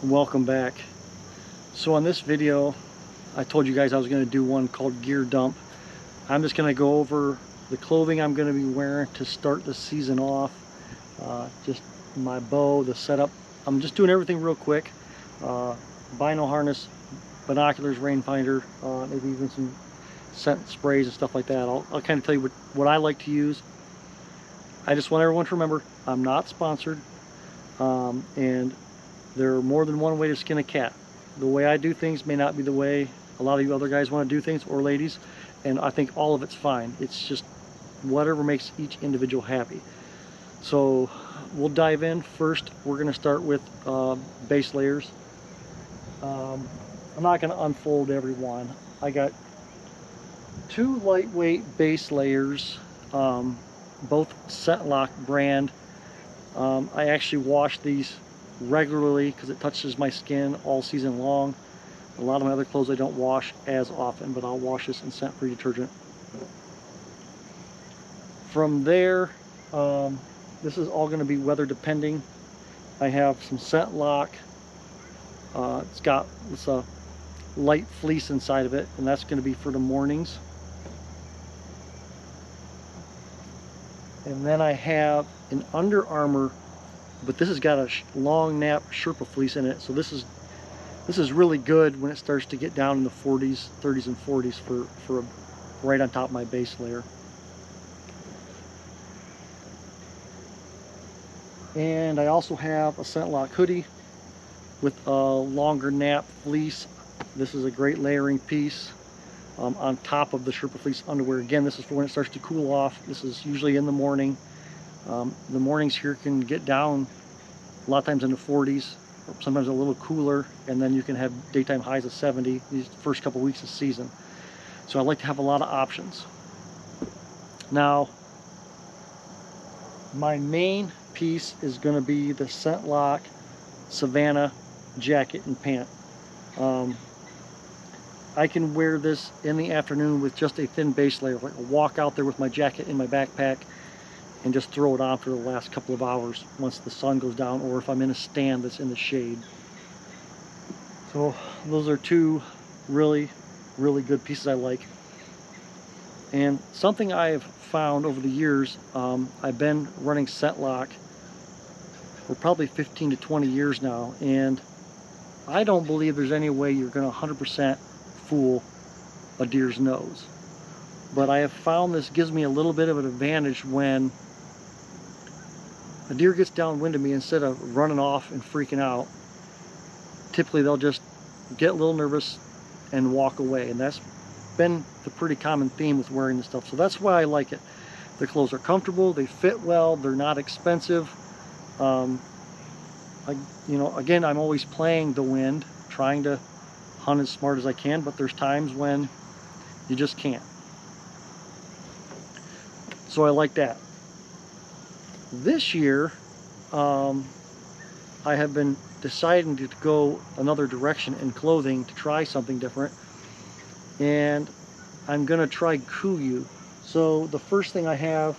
Welcome back. So on this video, I told you guys I was going to do one called Gear Dump. I'm just going to go over the clothing I'm going to be wearing to start the season off. Just my bow, the setup. I'm just doing everything real quick. Bino harness, binoculars, rangefinder, maybe even some scent sprays and stuff like that. I'll kind of tell you what I like to use. I just want everyone to remember I'm not sponsored, and there are more than one way to skin a cat. The way I do things may not be the way a lot of you other guys want to do things, or ladies, and I think all of it's fine. It's just whatever makes each individual happy. So we'll dive in. First, we're going to start with base layers. I'm not going to unfold every one. I got two lightweight base layers, both ScentLok brand. I actually wash these regularly because it touches my skin all season long. A lot of my other clothes I don't wash as often, but I'll wash this in scent-free detergent. From there, this is all going to be weather depending. I have some ScentLok. It's got this light fleece inside of it, and that's going to be for the mornings. And then I have an Under Armour, but this has got a long nap Sherpa fleece in it, so this is really good when it starts to get down in the 40s, 30s and 40s for right on top of my base layer. And I also have a ScentLok hoodie with a longer nap fleece. This is a great layering piece on top of the Sherpa fleece underwear. Again, this is for when it starts to cool off. This is usually in the morning. The mornings here can get down a lot of times in the 40s, sometimes a little cooler, and then you can have daytime highs of 70 these first couple weeks of season. So I like to have a lot of options. Now, my main piece is going to be the ScentLok Savannah jacket and pant. I can wear this in the afternoon with just a thin base layer. Like I'll walk out there with my jacket in my backpack and just throw it on for the last couple of hours once the sun goes down, or if I'm in a stand that's in the shade. So those are two really good pieces I like. And something I've found over the years, I've been running ScentLok for probably 15 to 20 years now, and I don't believe there's any way you're going to 100% fool a deer's nose. But I have found this gives me a little bit of an advantage when a deer gets downwind of me. Instead of running off and freaking out, typically they'll just get a little nervous and walk away, and that's been the pretty common theme with wearing this stuff. So that's why I like it. The clothes are comfortable, they fit well, they're not expensive. Again, I'm always playing the wind, trying to hunt as smart as I can, but there's times when you just can't. So I like that. This year, I have been deciding to go another direction in clothing to try something different, and I'm gonna try KUIU. So the first thing I have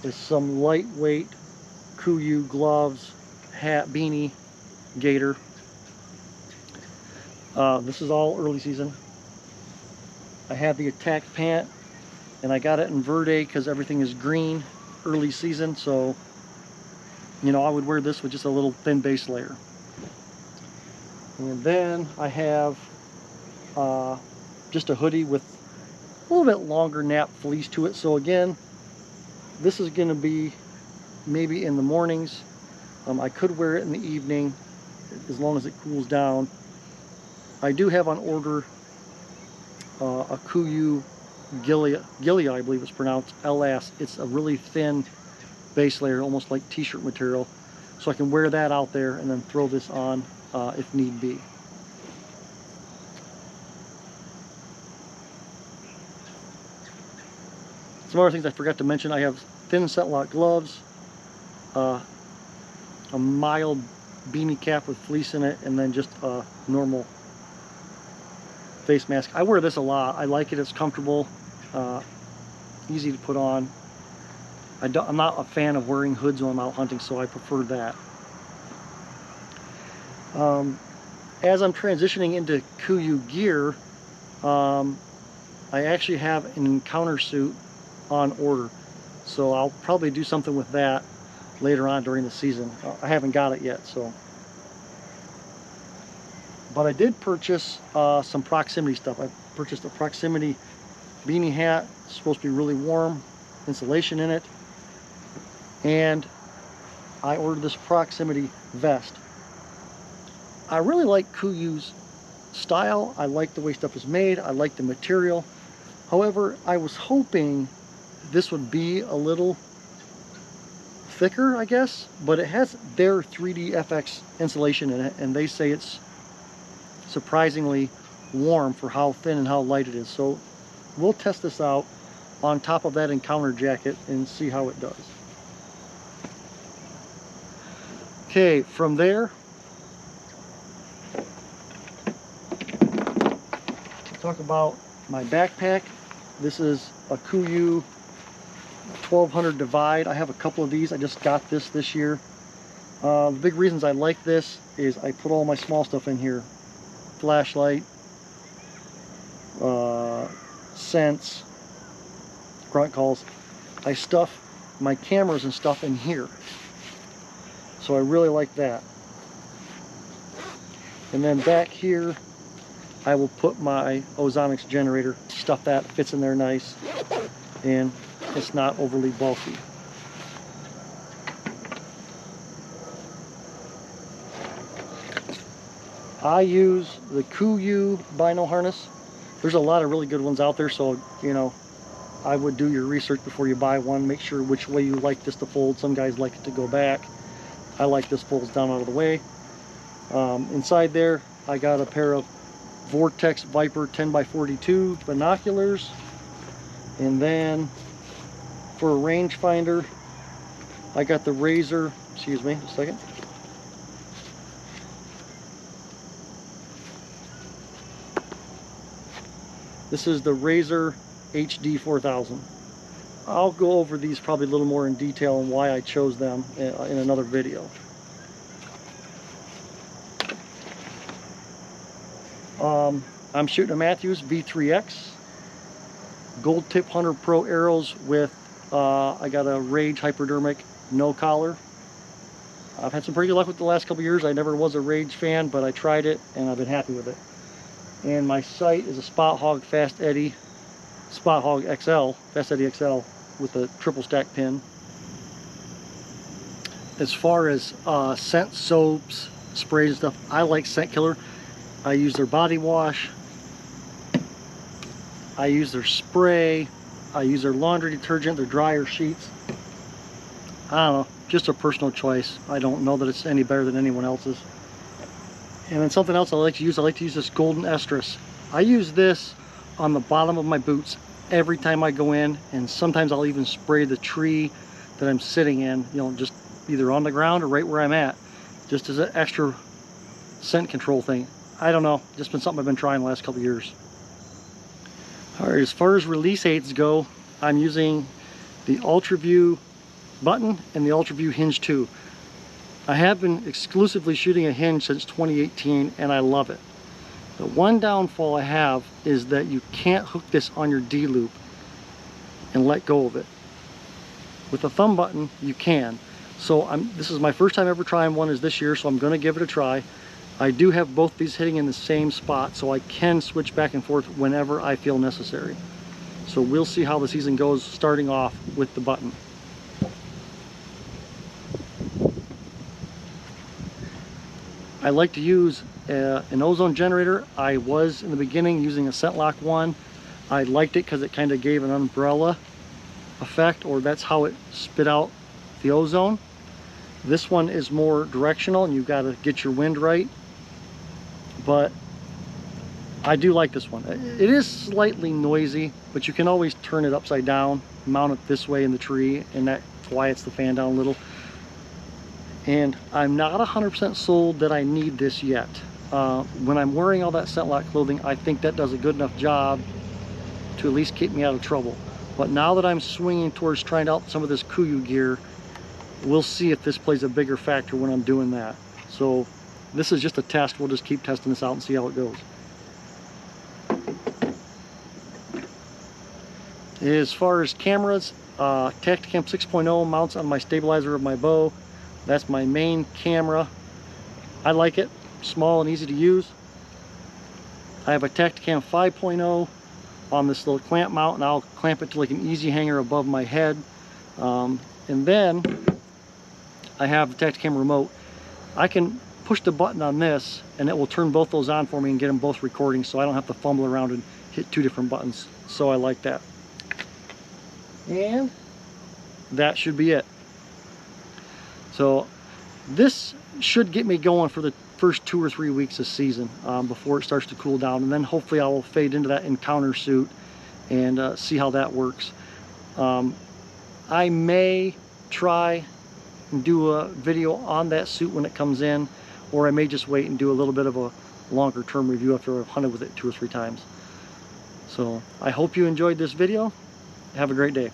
is some lightweight KUIU gloves, hat, beanie, gaiter. This is all early season. I have the Attack pant, and I got it in Verde because everything is green early season, so I would wear this with just a little thin base layer. And then I have just a hoodie with a little bit longer nap fleece to it. So again, this is going to be maybe in the mornings. I could wear it in the evening as long as it cools down. I do have on order a KUIU Gilia, I believe it's pronounced, LS. It's a really thin base layer, almost like t-shirt material. So I can wear that out there and then throw this on if need be. Some other things I forgot to mention, I have thin ScentLok gloves, a mild beanie cap with fleece in it, and then just a normal face mask. I wear this a lot. I like it. It's comfortable, easy to put on. I'm not a fan of wearing hoods when I'm out hunting, so I prefer that. As I'm transitioning into KUIU gear, I actually have an encounter suit on order, so I'll probably do something with that later on during the season. I haven't got it yet, so. But I did purchase some proximity stuff. I purchased a proximity beanie hat. It's supposed to be really warm, insulation in it, and I ordered this proximity vest. I really like KUIU's style. I like the way stuff is made. I like the material. However, I was hoping this would be a little thicker, I guess, but it has their 3D FX insulation in it, and they say it's surprisingly warm for how thin and how light it is. So we'll test this out on top of that encounter jacket and see how it does. Okay, from there, talk about my backpack. This is a KUIU 1200 Divide. I have a couple of these. I just got this year. The big reasons I like this is I put all my small stuff in here. Flashlight, scents, grunt calls. I stuff my cameras and stuff in here. So I really like that. And then back here, I will put my Ozonics generator. Stuff that fits in there nice, and it's not overly bulky. I use the KUIU Bino harness. There's a lot of really good ones out there, so you know, I would do your research before you buy one. Make sure which way you like this to fold. Some guys like it to go back. I like this folds down out of the way. Inside there, I got a pair of Vortex Viper 10x42 binoculars, and then for a rangefinder, I got the Razor. Excuse me, just a second. This is the Razor HD 4000. I'll go over these probably a little more in detail and why I chose them in another video. I'm shooting a Mathews V3X, Gold Tip Hunter Pro arrows with, I got a Rage Hypodermic no collar. I've had some pretty good luck with the last couple years. I never was a Rage fan, but I tried it and I've been happy with it. And my sight is a Spot Hogg Fast Eddy, Spot Hogg XL, Fast Eddy XL with a triple stack pin. As far as scent soaps, sprays and stuff, I like Scent Killer. I use their body wash, I use their spray, I use their laundry detergent, their dryer sheets. I don't know, just a personal choice. I don't know that it's any better than anyone else's. And then something else I like to use this Golden Estrus. I use this on the bottom of my boots every time I go in, and sometimes I'll even spray the tree that I'm sitting in, you know, just either on the ground or right where I'm at, just as an extra scent control thing. I don't know, just been something I've been trying the last couple of years. All right, as far as release aids go, I'm using the UltraView button and the UltraView Hinge 2. I have been exclusively shooting a hinge since 2018 and I love it. The one downfall I have is that you can't hook this on your D-loop and let go of it. With the thumb button, you can. So this is my first time ever trying one is this year, so I'm going to give it a try. I do have both these hitting in the same spot, so I can switch back and forth whenever I feel necessary. So we'll see how the season goes starting off with the button. I like to use an ozone generator. I was in the beginning using a ScentLok one. I liked it because it kind of gave an umbrella effect, or that's how it spit out the ozone. This one is more directional and you've got to get your wind right, but I do like this one. It is slightly noisy, but you can always turn it upside down, mount it this way in the tree, and that quiets the fan down a little. And I'm not 100% sold that I need this yet. When I'm wearing all that ScentLok clothing, I think that does a good enough job to at least keep me out of trouble. But now that I'm swinging towards trying out some of this KUIU gear, we'll see if this plays a bigger factor when I'm doing that. So this is just a test. We'll just keep testing this out and see how it goes. As far as cameras, Tacticam 6.0 mounts on my stabilizer of my bow. That's my main camera. I like it, small and easy to use. I have a Tacticam 5.0 on this little clamp mount, and I'll clamp it to like an easy hanger above my head. And then I have the Tacticam remote. I can push the button on this and it will turn both those on for me and get them both recording, so I don't have to fumble around and hit two different buttons. So I like that. And that should be it. So this should get me going for the first 2 or 3 weeks of season before it starts to cool down, and then hopefully I will fade into that encounter suit and see how that works. I may try and do a video on that suit when it comes in, or I may just wait and do a little bit of a longer term review after I've hunted with it 2 or 3 times. So I hope you enjoyed this video. Have a great day.